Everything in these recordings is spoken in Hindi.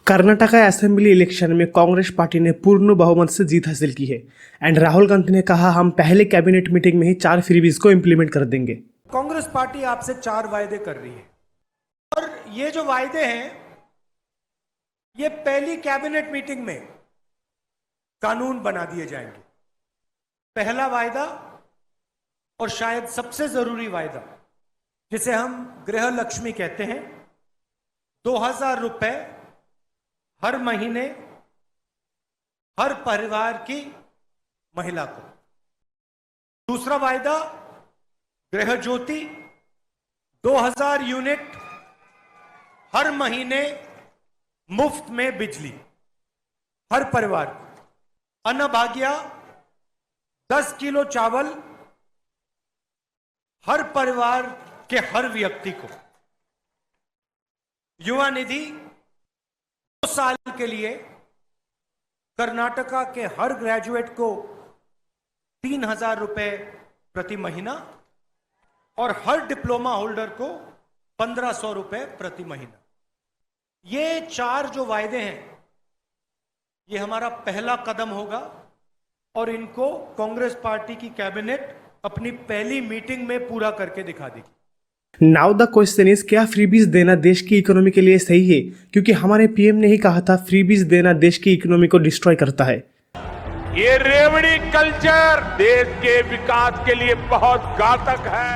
कर्नाटका असेंबली इलेक्शन में कांग्रेस पार्टी ने पूर्ण बहुमत से जीत हासिल की है एंड राहुल गांधी ने कहा हम पहले कैबिनेट मीटिंग में ही 4 फ्रीबीज को इम्प्लीमेंट कर देंगे। कांग्रेस पार्टी आपसे 4 वायदे कर रही है और ये जो वायदे हैं ये पहली कैबिनेट मीटिंग में कानून बना दिए जाएंगे। पहला वायदा और शायद सबसे जरूरी वायदा जिसे हम गृह लक्ष्मी कहते हैं, 2000 रुपए हर महीने हर परिवार की महिला को। दूसरा वायदा गृह ज्योति, 2000 यूनिट हर महीने मुफ्त में बिजली हर परिवार को। अन्नभाग्य 10 किलो चावल हर परिवार के हर व्यक्ति को। युवा निधि 2 साल के लिए कर्नाटका के हर ग्रेजुएट को 3000 रुपए प्रति महीना और हर डिप्लोमा होल्डर को 1500 रुपए प्रति महीना। ये 4 जो वायदे हैं ये हमारा पहला कदम होगा और इनको कांग्रेस पार्टी की कैबिनेट अपनी पहली मीटिंग में पूरा करके दिखा देगी। नाउ द क्वेश्चन इज, क्या फ्रीबीज देना देश की इकोनॉमी के लिए सही है? क्योंकि हमारे पीएम ने ही कहा था फ्रीबीज देना देश की इकोनॉमी को डिस्ट्रॉय करता है। ये रेवड़ी कल्चर देश के विकास के लिए बहुत घातक है।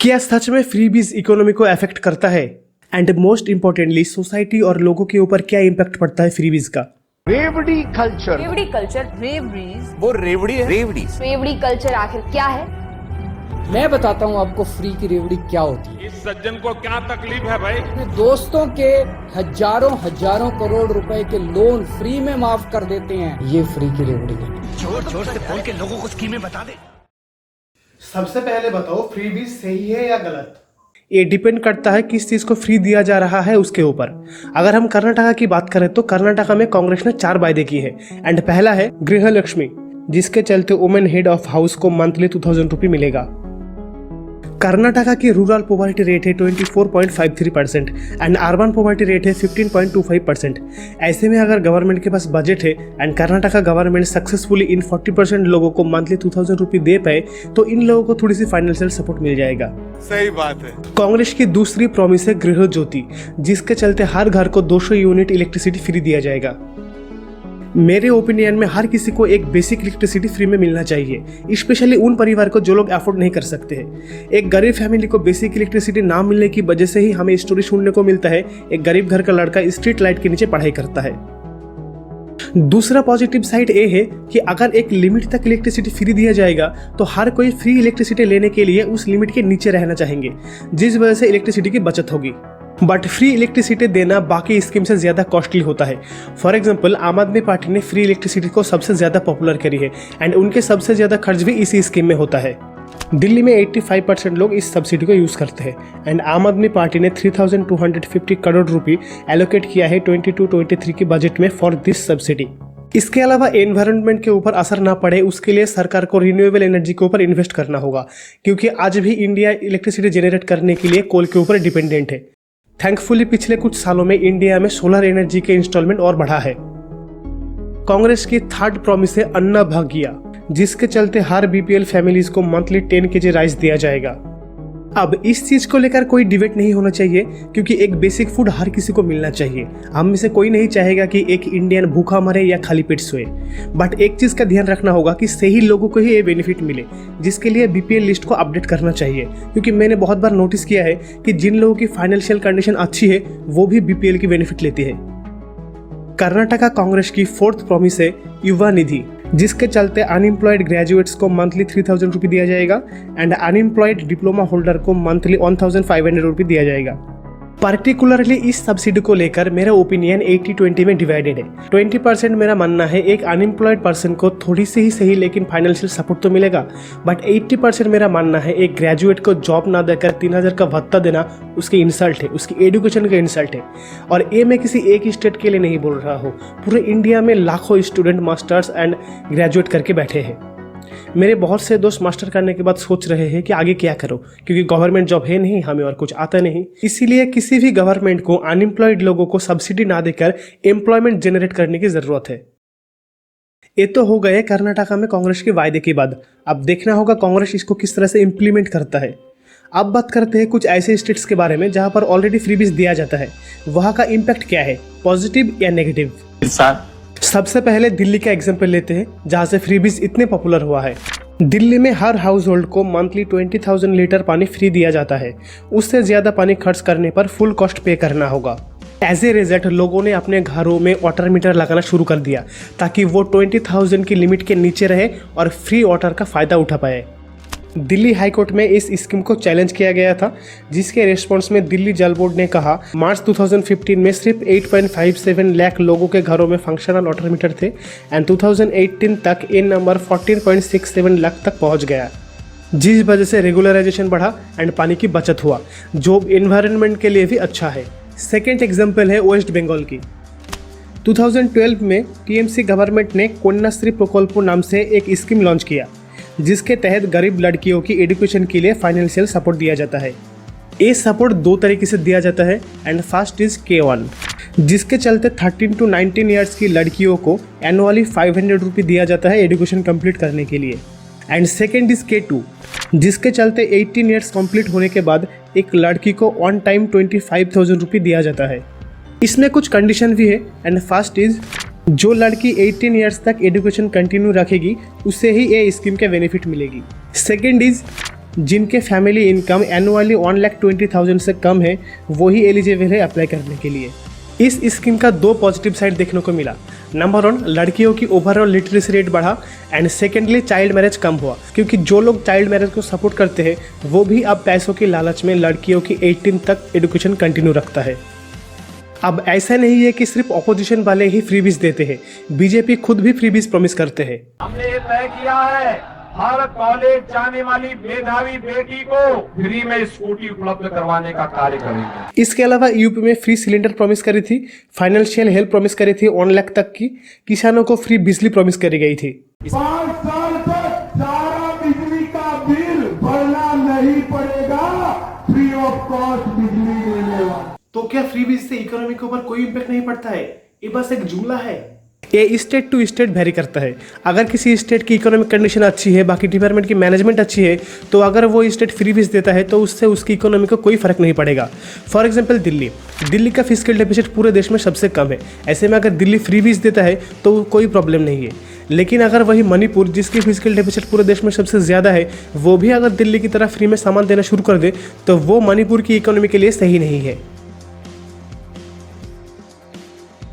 क्या सच में फ्रीबीज इकोनॉमी को अफेक्ट करता है? एंड मोस्ट इंपॉर्टेंटली सोसाइटी और लोगों के ऊपर क्या इम्पैक्ट पड़ता है फ्रीबीज का? रेवड़ी कल्चर, रेवड़ीज, वो रेवड़ी है। रेवड़ी कल्चर आखिर क्या है? मैं बताता हूँ आपको फ्री की रेवड़ी क्या होती है। इस सज्जन को क्या तकलीफ है भाई? अपने दोस्तों के हजारों करोड़ रुपए के लोन फ्री में माफ कर देते हैं। ये फ्री की रेवड़ी है। जोर से बोल के लोगों को स्कीमें बता दे। सबसे पहले बताओ फ्रीबीज सही है या गलत? ये डिपेंड करता है किस चीज को फ्री दिया जा रहा है उसके ऊपर। अगर हम कर्नाटका की बात करें तो कर्नाटका में कांग्रेस ने 4 वायदे किए हैं एंड पहला है गृह लक्ष्मी, जिसके चलते वुमेन हेड ऑफ हाउस को मंथली 2000 रुपये मिलेगा। कर्नाटका की रूरल पॉवर्टी रेट है 24.53% एंड अर्बन पॉवर्टी रेट है 15.25%। ऐसे में अगर गवर्नमेंट के पास बजट है एंड कर्नाटका गवर्नमेंट सक्सेसफुली इन 40% लोगों को मंथली 2000 रुपये दे पाए तो इन लोगों को थोड़ी सी फाइनेंशियल सपोर्ट मिल जाएगा। सही बात है। कांग्रेस की दूसरी प्रॉमिस है गृह ज्योति, जिसके चलते हर घर को 200 यूनिट इलेक्ट्रिसिटी फ्री दिया जाएगा। मेरे ओपिनियन में हर किसी को एक बेसिक इलेक्ट्रिसिटी फ्री में मिलना चाहिए, स्पेशली उन परिवार को जो लोग अफोर्ड नहीं कर सकते हैं। एक गरीब फैमिली को बेसिक इलेक्ट्रिसिटी ना मिलने की वजह से ही हमें स्टोरी सुनने को मिलता है एक गरीब घर का लड़का स्ट्रीट लाइट के नीचे पढ़ाई करता है। दूसरा पॉजिटिव साइड ये है कि अगर एक लिमिट तक इलेक्ट्रिसिटी फ्री दिया जाएगा तो हर कोई फ्री इलेक्ट्रिसिटी लेने के लिए उस लिमिट के नीचे रहना चाहेंगे, जिस वजह से इलेक्ट्रिसिटी की बचत होगी। बट फ्री इलेक्ट्रिसिटी देना बाकी स्कीम से ज्यादा कॉस्टली होता है। फॉर एग्जांपल आम आदमी पार्टी ने फ्री इलेक्ट्रिसिटी को सबसे ज्यादा पॉपुलर करी है एंड उनके सबसे ज्यादा खर्च भी इसी स्कीम में होता है। दिल्ली में 85% लोग इस सब्सिडी को यूज करते हैं एंड आम आदमी पार्टी ने 3250 करोड़ रुपए एलोकेट किया है 22-23 के बजट में फॉर दिस सब्सिडी। इसके अलावा एनवायरनमेंट के ऊपर असर ना पड़े उसके लिए सरकार को रिन्यूएबल एनर्जी के ऊपर इन्वेस्ट करना होगा, क्योंकि आज भी इंडिया इलेक्ट्रिसिटी जनरेट करने के लिए कोल के ऊपर डिपेंडेंट है। थैंकफुली पिछले कुछ सालों में इंडिया में सोलर एनर्जी के इंस्टॉलमेंट और बढ़ा है। कांग्रेस की थर्ड प्रॉमिस है अन्नभाग्य, जिसके चलते हर बीपीएल फैमिलीज को मंथली 10 kg राइस दिया जाएगा। अब इस चीज को लेकर कोई डिबेट नहीं होना चाहिए, क्योंकि एक बेसिक फूड हर किसी को मिलना चाहिए। हम में से कोई नहीं चाहेगा कि एक इंडियन भूखा मरे या खाली पेट सोए। बट एक चीज का ध्यान रखना होगा कि सही लोगों को ही ये बेनिफिट मिले, जिसके लिए बीपीएल लिस्ट को अपडेट करना चाहिए, क्योंकि मैंने बहुत बार नोटिस किया है कि जिन लोगों की फाइनेंशियल कंडीशन अच्छी है वो भी बीपीएल की बेनिफिट लेते हैं। कर्नाटका कांग्रेस की 4th प्रॉमिस है युवा निधि, जिसके चलते अनएम्प्लॉयड ग्रेजुएट्स को मंथली 3000 रुपये दिया जाएगा एंड अनएम्प्लॉयड डिप्लोमा होल्डर को मंथली 1500 रुपये दिया जाएगा। पर्टिकुलरली इस सब्सिडी को लेकर मेरा ओपिनियन 80-20 में डिवाइडेड है। 20% मेरा मानना है एक अनएम्प्लॉयड पर्सन को थोड़ी सी ही सही लेकिन फाइनेंशियल सपोर्ट तो मिलेगा, बट 80% मेरा मानना है एक ग्रेजुएट को जॉब ना देकर 3000 का भत्ता देना उसकी इंसल्ट है, उसकी एजुकेशन का इंसल्ट है। और ये मैं किसी एक स्टेट के लिए नहीं बोल रहा हूँ, पूरे इंडिया में लाखों स्टूडेंट मास्टर्स एंड ग्रेजुएट करके बैठे हैं। मेरे बहुत से दोस्त मास्टर करने के बाद सोच रहे हैं कि आगे क्या करो, क्योंकि गवर्नमेंट जॉब है नहीं, हमें और कुछ आता नहीं। इसीलिए किसी भी गवर्नमेंट को अनएम्प्लॉयड लोगों को सब्सिडी ना देकर एम्प्लॉयमेंट जनरेट करने की जरूरत है। ये तो हो गए कर्नाटका में कांग्रेस के वायदे के बाद। अब देखना होगा कांग्रेस इसको किस तरह से इम्प्लीमेंट करता है। अब बात करते हैं कुछ ऐसे स्टेट्स के बारे में जहां पर ऑलरेडी फ्रीबीज दिया जाता है, वहां का इम्पैक्ट क्या है, पॉजिटिव या नेगेटिव। सबसे पहले दिल्ली का एग्जांपल लेते हैं, जहां से फ्रीबीज इतने पॉपुलर हुआ है। दिल्ली में हर हाउस होल्ड को मंथली 20,000 लीटर पानी फ्री दिया जाता है। उससे ज्यादा पानी खर्च करने पर फुल कॉस्ट पे करना होगा। एज ए रिजल्ट लोगों ने अपने घरों में वाटर मीटर लगाना शुरू कर दिया ताकि वो 20,000 की लिमिट के नीचे रहे और फ्री वाटर का फायदा उठा पाए। दिल्ली हाई कोर्ट में इस स्कीम को चैलेंज किया गया था, जिसके रिस्पॉन्स में दिल्ली जल बोर्ड ने कहा मार्च 2015 में सिर्फ 8.57 लाख लोगों के घरों में फंक्शनल वाटर मीटर थे एंड 2018 तक ये नंबर 14.67 लाख तक पहुंच गया, जिस वजह से रेगुलराइजेशन बढ़ा एंड पानी की बचत हुआ, जो एनवायरनमेंट के लिए भी अच्छा है। सेकेंड एग्जाम्पल है वेस्ट बंगाल की। 2012 में टीएमसी गवर्नमेंट ने कन्याश्री प्रकल्प नाम से एक स्कीम लॉन्च किया, जिसके तहत गरीब लड़कियों की एजुकेशन के लिए फाइनेंशियल सपोर्ट दिया जाता है। ये सपोर्ट दो तरीके से दिया जाता है एंड फर्स्ट इज K1, जिसके चलते 13 to 19 ईयर्स की लड़कियों को एनुअली 500 रुपये दिया जाता है एजुकेशन कंप्लीट करने के लिए। एंड सेकेंड इज K2, जिसके चलते 18 ईयर्स कंप्लीट होने के बाद एक लड़की को ऑन टाइम 25,000 रुपये दिया जाता है। इसमें कुछ कंडीशन भी है एंड फर्स्ट इज जो लड़की 18 ईयर्स तक एजुकेशन कंटिन्यू रखेगी उससे ही ये स्कीम के बेनिफिट मिलेगी। सेकेंड इज जिनके फैमिली इनकम एनुअली 1,20,000 से कम है वो ही एलिजिबल है अप्लाई करने के लिए। इस स्कीम का दो पॉजिटिव साइड देखने को मिला। नंबर 1, लड़कियों की ओवरऑल लिटरेसी रेट बढ़ा एंड सेकेंडली चाइल्ड मैरिज कम हुआ, क्योंकि जो लोग चाइल्ड मैरिज को सपोर्ट करते हैं वो भी अब पैसों की लालच में लड़कियों की 18 तक एजुकेशन कंटिन्यू रखता है। अब ऐसा नहीं है कि सिर्फ ऑपोजिशन वाले ही फ्रीबीज देते हैं, बीजेपी खुद भी फ्रीबीज प्रॉमिस करते हैं। हमने ये तय किया है हर कॉलेज जाने वाली मेधावी बेटी को फ्री में स्कूटी उपलब्ध करवाने का कार्य करेंगे। इसके अलावा यूपी में फ्री सिलेंडर प्रॉमिस करी थी, फाइनेंशियल हेल्प प्रॉमिस करी थी 1 लाख तक की, किसानों को फ्री बिजली प्रॉमिस करी गई थी। 5 साल तक सारा बिजली का बिल भरना नहीं पड़ेगा, फ्री ऑफ कॉस्ट बिजली देने वाला। तो क्या फ्रीबीज से इकोनॉमी के ऊपर कोई इम्पैक्ट नहीं पड़ता है? ये बस एक जुमला है। ये स्टेट टू स्टेट वेरी करता है। अगर किसी स्टेट की इकोनॉमिक कंडीशन अच्छी है, बाकी डिपार्टमेंट की मैनेजमेंट अच्छी है, तो अगर वो स्टेट फ्रीबीज देता है तो उससे उसकी इकोनॉमी को कोई फर्क नहीं पड़ेगा। फॉर एग्जांपल दिल्ली का फिस्कल डेफिसिट पूरे देश में सबसे कम है। ऐसे में अगर दिल्ली फ्रीबीज देता है तो कोई प्रॉब्लम नहीं है। लेकिन अगर वही मणिपुर, जिसकी फिस्कल डेफिसिट पूरे देश में सबसे ज़्यादा है, वो भी अगर दिल्ली की तरह फ्री में सामान देना शुरू कर दे तो वो मणिपुर की इकोनॉमी के लिए सही नहीं है।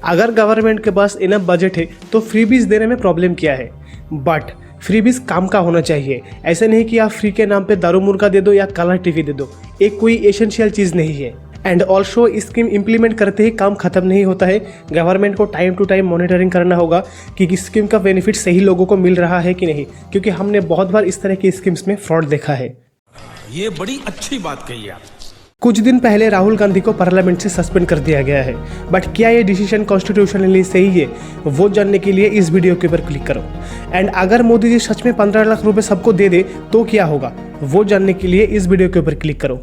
अगर गवर्नमेंट के पास इनफ बजट है तो फ्रीबीज देने में प्रॉब्लम क्या है, बट फ्रीबीज काम का होना चाहिए। ऐसे नहीं कि आप फ्री के नाम पे दारू मुर्गा दे दो या कलर टीवी दे दो, एक कोई एसेंशियल चीज़ नहीं है। एंड ऑल्सो स्कीम इम्प्लीमेंट करते ही काम खत्म नहीं होता है। गवर्नमेंट को टाइम टू टाइम मॉनिटरिंग करना होगा कि इस स्कीम का बेनिफिट सही लोगों को मिल रहा है कि नहीं, क्योंकि हमने बहुत बार इस तरह की स्कीम्स में फ्रॉड देखा है। ये बड़ी अच्छी बात कही आप। कुछ दिन पहले राहुल गांधी को पार्लियामेंट से सस्पेंड कर दिया गया है, बट क्या ये डिसीजन कॉन्स्टिट्यूशनली सही है, वो जानने के लिए इस वीडियो के ऊपर क्लिक करो। एंड अगर मोदी जी सच में 15 लाख रुपए सबको दे दे तो क्या होगा, वो जानने के लिए इस वीडियो के ऊपर क्लिक करो।